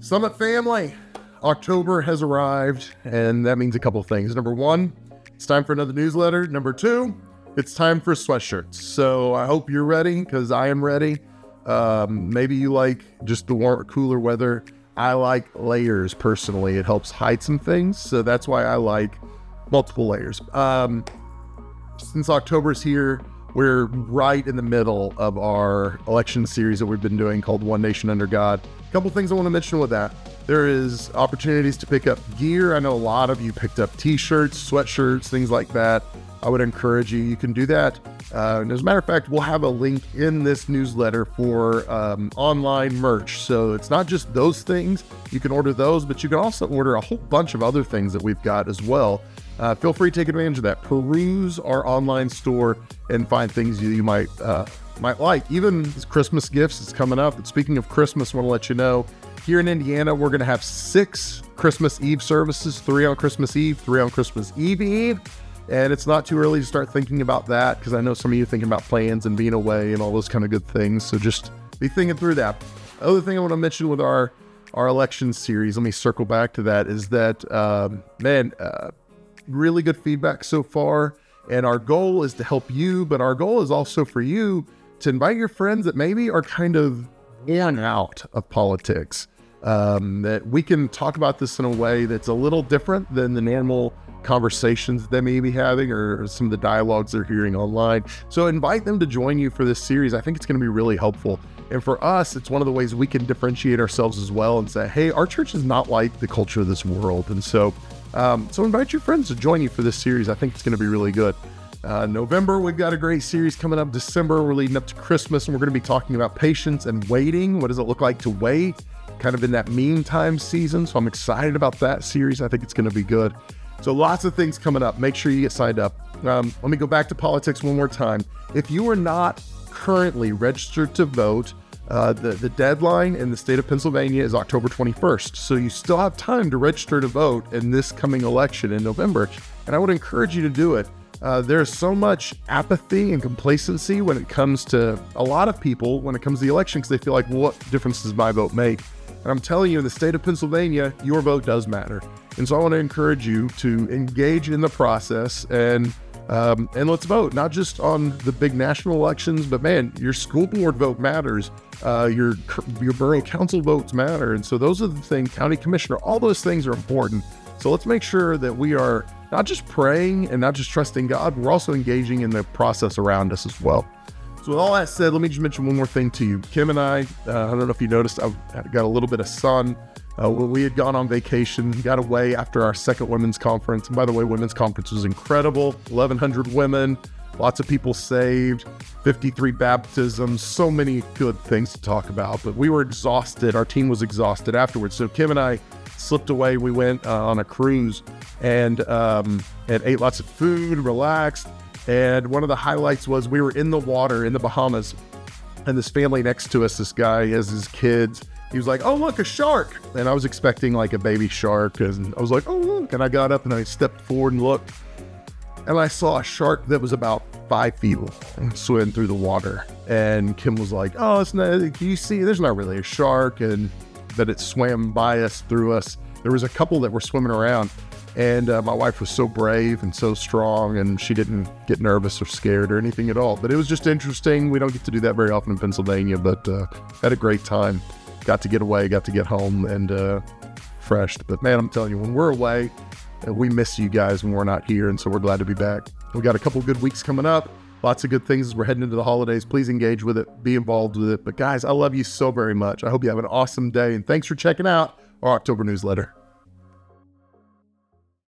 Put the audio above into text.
Summit family, October has arrived, and that means a couple things. Number one, it's time for another newsletter. Number two, it's time for sweatshirts. So I hope you're ready, because I am ready. Maybe you like just the warmer, cooler weather. I like layers personally. It helps hide some things, so that's why I like multiple layers. Since October's here, we're right in the middle of our election series that we've been doing called One Nation Under God. A couple things I want to mention with that. There is opportunities to pick up gear. I know a lot of you picked up t-shirts, sweatshirts, things like that. I would encourage you can do that. And as a matter of fact, we'll have a link in this newsletter for online merch. So it's not just those things. You can order those, but you can also order a whole bunch of other things that we've got as well. Feel free to take advantage of that. Peruse our online store and find things you might like. Even Christmas gifts is coming up. And speaking of Christmas, I want to let you know, here in Indiana, we're going to have 6 Christmas Eve services, 3 on Christmas Eve, 3 on Christmas Eve. And it's not too early to start thinking about that, because I know some of you are thinking about plans and being away and all those kind of good things. So just be thinking through that. Other thing I want to mention with our election series, let me circle back to that, is that, really good feedback so far. And our goal is to help you, but our goal is also for you to invite your friends that maybe are kind of worn out of politics. That we can talk about this in a way that's a little different than the normal conversations they may be having or some of the dialogues they're hearing online. So invite them to join you for this series. I think it's going to be really helpful. And for us, it's one of the ways we can differentiate ourselves as well and say, hey, our church is not like the culture of this world. And so invite your friends to join you for this series. I think it's going to be really good. November, we've got a great series coming up. December, we're leading up to Christmas, and we're going to be talking about patience and waiting. What does it look like to wait? Kind of in that meantime season. So I'm excited about that series. I think it's going to be good. So lots of things coming up. Make sure you get signed up. Let me go back to politics one more time. If you are not currently registered to vote, the deadline in the state of Pennsylvania is October 21st. So you still have time to register to vote in this coming election in November. And I would encourage you to do it. There's so much apathy and complacency when it comes to a lot of people when it comes to the election, because they feel like, well, what difference does my vote make? And I'm telling you, in the state of Pennsylvania, your vote does matter. And so I want to encourage you to engage in the process and let's vote, not just on the big national elections, but man, your school board vote matters. Your borough council votes matter. And so those are the things, county commissioner, all those things are important. So let's make sure that we are not just praying and not just trusting God, we're also engaging in the process around us as well. So with all that said, let me just mention one more thing to you. Kim and I don't know if you noticed, I've got a little bit of sun. We had gone on vacation, got away after our second women's conference. And by the way, women's conference was incredible. 1,100 women, lots of people saved, 53 baptisms, so many good things to talk about. But we were exhausted. Our team was exhausted afterwards. So Kim and I slipped away. We went on a cruise and ate lots of food, relaxed. And one of the highlights was we were in the water in the Bahamas, and this family next to us, this guy has his kids. He was like, oh, look, a shark. And I was expecting like a baby shark. And I was like, oh, look. And I got up and I stepped forward and looked. And I saw a shark that was about 5 feet long swim through the water. And Kim was like, oh, it's not, can you see? There's not really a shark. And that it swam by us, through us. There was a couple that were swimming around. And my wife was so brave and so strong, and she didn't get nervous or scared or anything at all. But it was just interesting. We don't get to do that very often in Pennsylvania, but had a great time. Got to get away, got to get home and refreshed. But man, I'm telling you, when we're away, we miss you guys when we're not here. And so we're glad to be back. We got a couple good weeks coming up. Lots of good things as we're heading into the holidays. Please engage with it, be involved with it. But guys, I love you so very much. I hope you have an awesome day. And thanks for checking out our October newsletter.